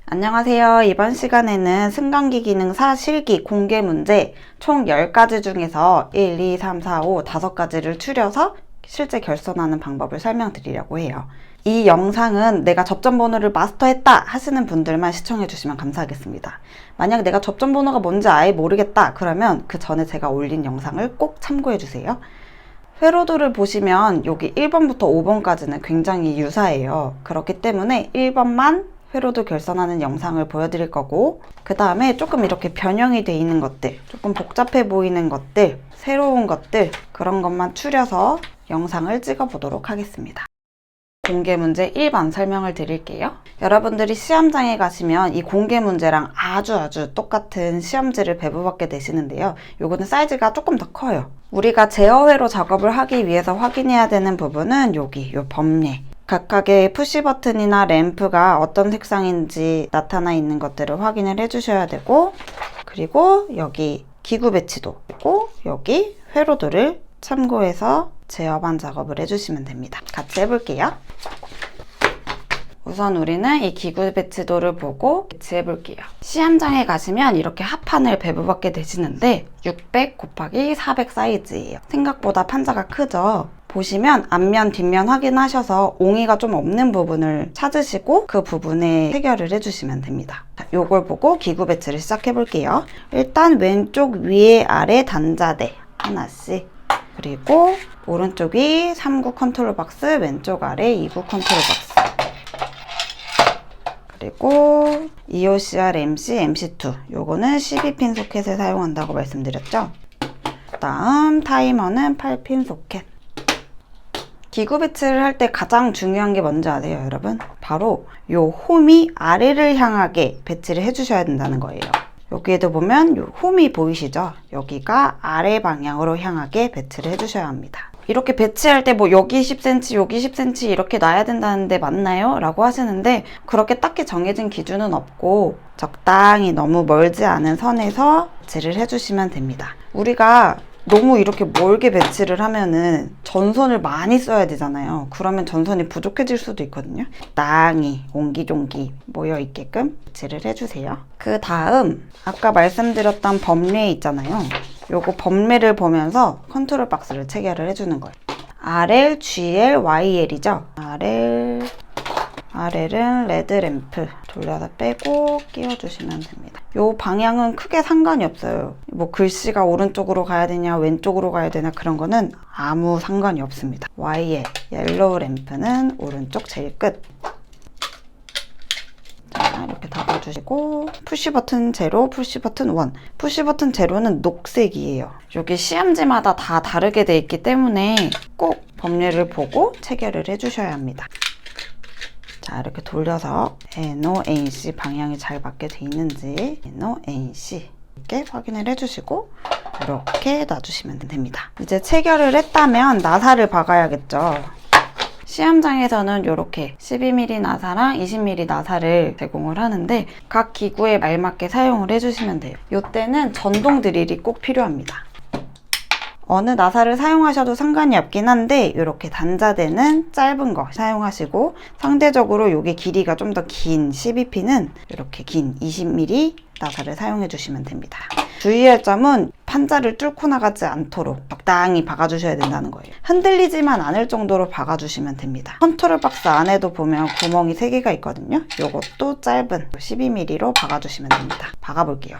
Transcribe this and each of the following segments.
안녕하세요. 이번 시간에는 승강기 기능사 실기 공개 문제 총 10가지 중에서 1, 2, 3, 4, 5, 5가지를 추려서 실제 결선하는 방법을 설명드리려고 해요. 이 영상은 내가 접점번호를 마스터했다 하시는 분들만 시청해 주시면 감사하겠습니다. 만약 내가 접점번호가 뭔지 아예 모르겠다 그러면 그 전에 제가 올린 영상을 꼭 참고해 주세요. 회로도를 보시면 여기 1번부터 5번까지는 굉장히 유사해요. 그렇기 때문에 1번만 회로도 결선하는 영상을 보여드릴 거고, 그 다음에 조금 이렇게 변형이 돼 있는 것들, 조금 복잡해 보이는 것들, 새로운 것들, 그런 것만 추려서 영상을 찍어 보도록 하겠습니다. 공개 문제 1번 설명을 드릴게요. 여러분들이 시험장에 가시면 이 공개 문제랑 아주 똑같은 시험지를 배부받게 되시는데요. 요거는 사이즈가 조금 더 커요. 우리가 제어회로 작업을 하기 위해서 확인해야 되는 부분은 여기, 요 범례. 각각의 푸시 버튼이나 램프가 어떤 색상인지 나타나 있는 것들을 확인을 해주셔야 되고, 그리고 여기 기구 배치도 있고, 여기 회로도를 참고해서 제어반 작업을 해주시면 됩니다. 같이 해볼게요. 우선 우리는 이 기구 배치도를 보고 배치해 볼게요. 시험장에 가시면 이렇게 합판을 배부받게 되시는데 600 곱하기 400 사이즈예요. 생각보다 판자가 크죠? 보시면 앞면, 뒷면 확인하셔서 옹이가 좀 없는 부분을 찾으시고 그 부분에 해결을 해주시면 됩니다. 자, 요걸 보고 기구 배치를 시작해 볼게요. 일단 왼쪽 위에 아래 단자대 하나씩, 그리고 오른쪽이 3구 컨트롤 박스, 왼쪽 아래 2구 컨트롤 박스, 그리고 EOCR MC, MC2 요거는 12핀 소켓을 사용한다고 말씀드렸죠. 그 다음 타이머는 8핀 소켓. 기구 배치를 할 때 가장 중요한 게 뭔지 아세요, 여러분? 바로 요 홈이 아래를 향하게 배치를 해주셔야 된다는 거예요. 여기에도 보면 요 홈이 보이시죠? 여기가 아래 방향으로 향하게 배치를 해주셔야 합니다. 이렇게 배치할 때 뭐 여기 10cm, 여기 10cm 이렇게 놔야 된다는데 맞나요? 라고 하시는데 그렇게 딱히 정해진 기준은 없고 적당히 너무 멀지 않은 선에서 배치를 해주시면 됩니다. 우리가 너무 이렇게 멀게 배치를 하면은 전선을 많이 써야 되잖아요. 그러면 전선이 부족해질 수도 있거든요. 적당히 옹기종기 모여 있게끔 배치를 해주세요. 그 다음 아까 말씀드렸던 범례 있잖아요. 요거 범례를 보면서 컨트롤 박스를 체결을 해주는 거예요. RL, GL, YL이죠. RL은 레드 램프 돌려서 빼고 끼워주시면 됩니다. 요 방향은 크게 상관이 없어요. 뭐 글씨가 오른쪽으로 가야 되냐 왼쪽으로 가야 되냐 그런 거는 아무 상관이 없습니다. YL, 옐로우 램프는 오른쪽 제일 끝. 자, 이렇게 닫아주시고 푸시 버튼 제로, 푸시 버튼 1. 푸시 버튼 제로는 녹색이에요. 여기 시험지마다 다 다르게 돼 있기 때문에 꼭 범례를 보고 체결을 해주셔야 합니다. 자, 이렇게 돌려서 NO, NC 방향이 잘 맞게 돼 있는지 NO, NC 이렇게 확인을 해주시고 이렇게 놔주시면 됩니다. 이제 체결을 했다면 나사를 박아야겠죠. 시험장에서는 이렇게 12mm 나사랑 20mm 나사를 제공을 하는데 각 기구에 알맞게 사용을 해주시면 돼요. 이때는 전동 드릴이 꼭 필요합니다. 어느 나사를 사용하셔도 상관이 없긴 한데 이렇게 단자대는 짧은 거 사용하시고 상대적으로 이게 길이가 좀 더 긴 12핀은 이렇게 긴 20mm 나사를 사용해 주시면 됩니다. 주의할 점은 판자를 뚫고 나가지 않도록 적당히 박아주셔야 된다는 거예요. 흔들리지만 않을 정도로 박아주시면 됩니다. 컨트롤 박스 안에도 보면 구멍이 3개가 있거든요. 이것도 짧은 12mm로 박아주시면 됩니다. 박아볼게요.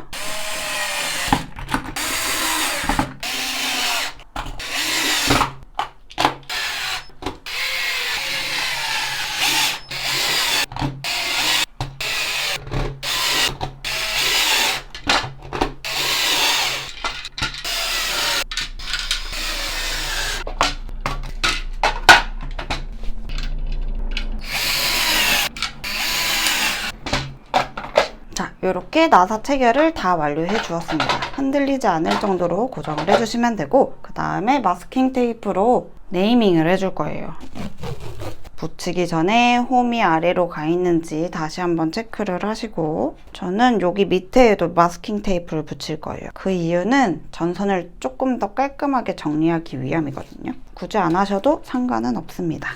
자, 이렇게 나사 체결을 다 완료해 주었습니다. 흔들리지 않을 정도로 고정을 해주시면 되고 그 다음에 마스킹 테이프로 네이밍을 해줄 거예요. 붙이기 전에 홈이 아래로 가 있는지 다시 한번 체크를 하시고 저는 여기 밑에에도 마스킹 테이프를 붙일 거예요. 그 이유는 전선을 조금 더 깔끔하게 정리하기 위함이거든요. 굳이 안 하셔도 상관은 없습니다.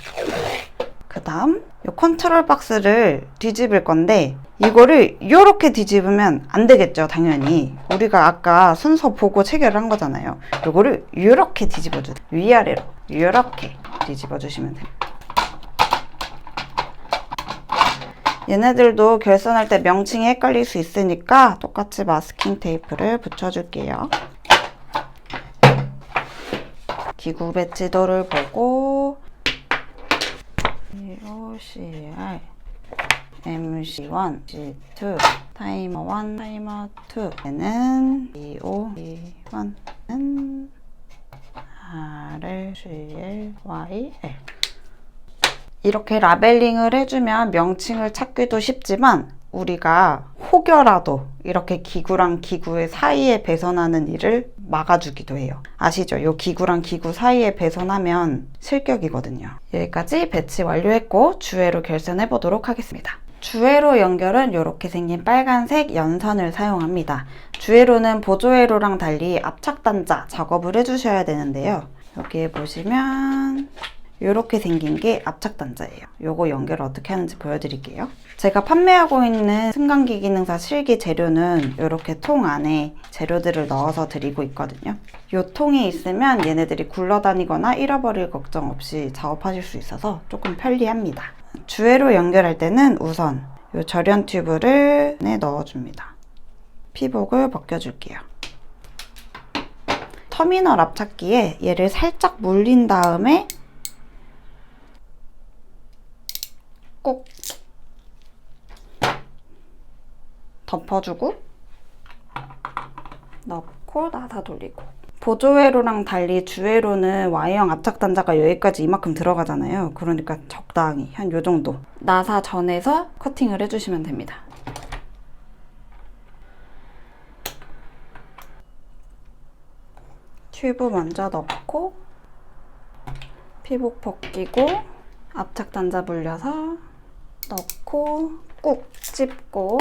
그 다음 이 컨트롤 박스를 뒤집을 건데 이거를 이렇게 뒤집으면 안 되겠죠. 당연히 우리가 아까 순서 보고 체결을 한 거잖아요. 이거를 이렇게 뒤집어주세요. 위아래로 이렇게 뒤집어 주시면 돼요. 얘네들도 결선할 때 명칭이 헷갈릴 수 있으니까 똑같이 마스킹 테이프를 붙여줄게요. 기구 배치도를 보고 EOCR MC1, MC2, 타이머 1, 타이머 2 얘는 EO1은 RL, CL, YL 이렇게 라벨링을 해주면 명칭을 찾기도 쉽지만 우리가 혹여라도 이렇게 기구랑 기구의 사이에 배선하는 일을 막아주기도 해요. 아시죠? 이 기구랑 기구 사이에 배선하면 실격이거든요. 여기까지 배치 완료했고 주회로 결선해 보도록 하겠습니다. 주회로 연결은 이렇게 생긴 빨간색 연선을 사용합니다. 주회로는 보조회로랑 달리 압착단자 작업을 해주셔야 되는데요. 여기에 보시면 이렇게 생긴 게 압착단자예요. 요거 연결을 어떻게 하는지 보여드릴게요. 제가 판매하고 있는 승강기 기능사 실기 재료는 이렇게 통 안에 재료들을 넣어서 드리고 있거든요. 이 통이 있으면 얘네들이 굴러다니거나 잃어버릴 걱정 없이 작업하실 수 있어서 조금 편리합니다. 주회로 연결할 때는 우선 이 절연 튜브를 넣어줍니다. 피복을 벗겨줄게요. 터미널 압착기에 얘를 살짝 물린 다음에 꼭 덮어주고 넣고 나사 돌리고 보조회로랑 달리 주회로는 Y형 압착단자가 여기까지 이만큼 들어가잖아요. 그러니까 적당히 한 요 정도 나사 전에서 커팅을 해주시면 됩니다. 튜브 먼저 넣고 피복 벗기고 압착단자 물려서 넣고 꾹 찝고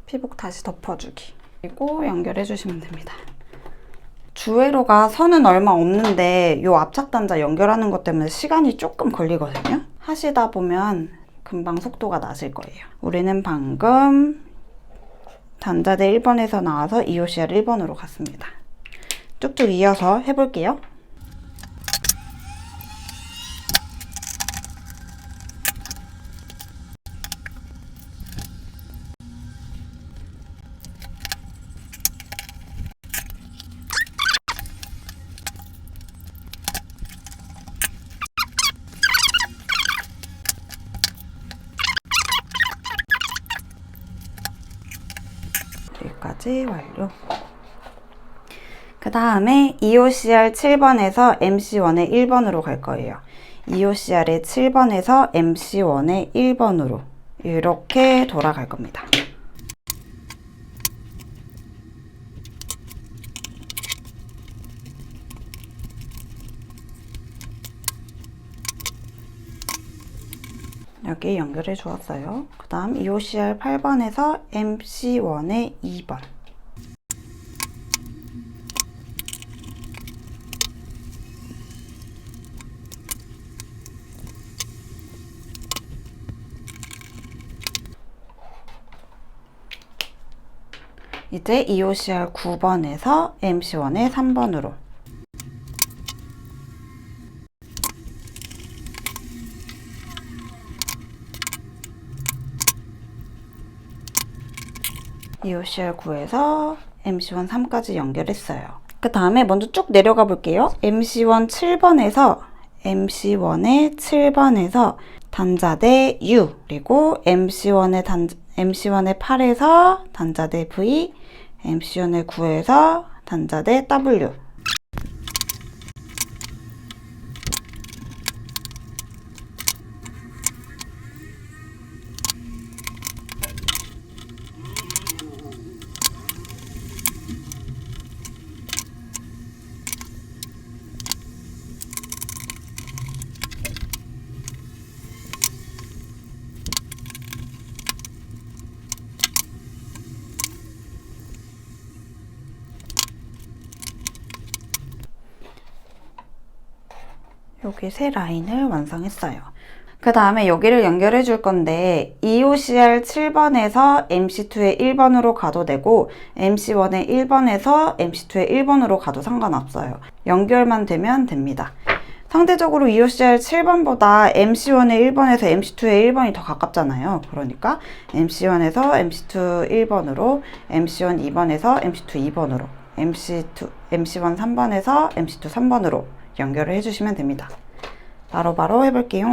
피복 다시 덮어주기 그리고 연결해 주시면 됩니다. 주회로가 선은 얼마 없는데 이 압착단자 연결하는 것 때문에 시간이 조금 걸리거든요. 하시다 보면 금방 속도가 나실 거예요. 우리는 방금 단자대 1번에서 나와서 EOCR 1번으로 갔습니다. 쭉쭉 이어서 해볼게요. 여기까지 완료. 그 다음에 EOCR 7번에서 MC1의 1번으로 갈 거예요. EOCR의 7번에서 MC1의 1번으로 이렇게 돌아갈 겁니다. 여기 연결해 주었어요. 그 다음 EOCR 8번에서 MC1의 2번 이제 EOCR 9번에서 MC1의 3번으로 EOCR 9에서 MC1 3까지 연결했어요. 그 다음에 먼저 쭉 내려가 볼게요. MC1 7번에서 MC1의 7번에서 단자대 U 그리고 MC1의 8에서 단자대 V MC1의 9에서 단자대 W 여기 세 라인을 완성했어요. 그 다음에 여기를 연결해 줄 건데 EOCR 7번에서 MC2의 1번으로 가도 되고 MC1의 1번에서 MC2의 1번으로 가도 상관없어요. 연결만 되면 됩니다. 상대적으로 EOCR 7번보다 MC1의 1번에서 MC2의 1번이 더 가깝잖아요. 그러니까 MC1에서 MC2 1번으로, MC1 2번에서 MC2 2번으로, MC1 3번에서 MC2 3번으로 연결을 해주시면 됩니다. 바로바로 해볼게요.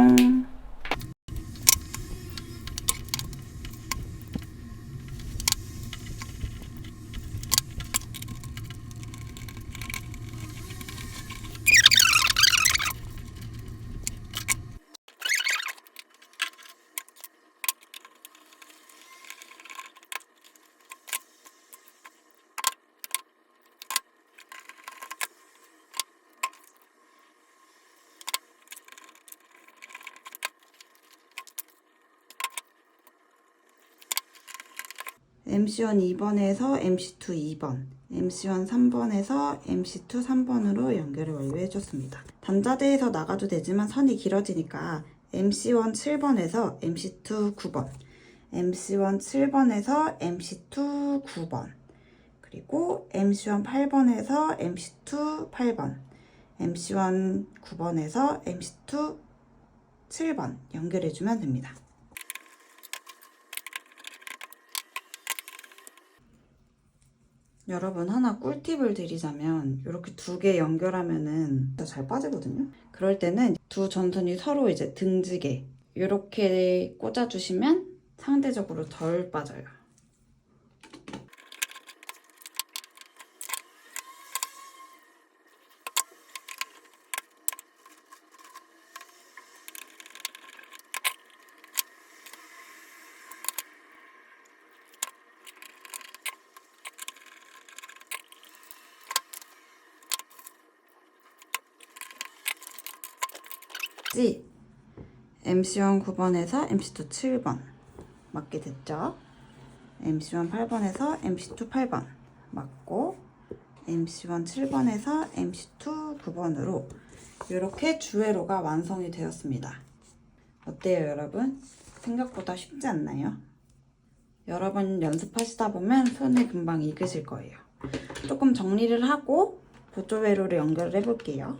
MC1 2번에서 MC2 2번, MC1 3번에서 MC2 3번으로 연결을 완료해줬습니다. 단자대에서 나가도 되지만 선이 길어지니까 MC1 7번에서 MC2 9번, MC1 7번에서 MC2 9번, 그리고 MC1 8번에서 MC2 8번, MC1 9번에서 MC2 7번 연결해주면 됩니다. 여러분, 하나 꿀팁을 드리자면 이렇게 두 개 연결하면은 잘 빠지거든요. 그럴 때는 두 전선이 서로 이제 등지게 이렇게 꽂아주시면 상대적으로 덜 빠져요. MC1 9번에서 MC2 7번 맞게 됐죠? MC1 8번에서 MC2 8번 맞고 MC1 7번에서 MC2 9번으로 이렇게 주회로가 완성이 되었습니다. 어때요, 여러분? 생각보다 쉽지 않나요? 여러 번 연습하시다 보면 손에 금방 익으실 거예요. 조금 정리를 하고 보조회로를 연결을 해볼게요.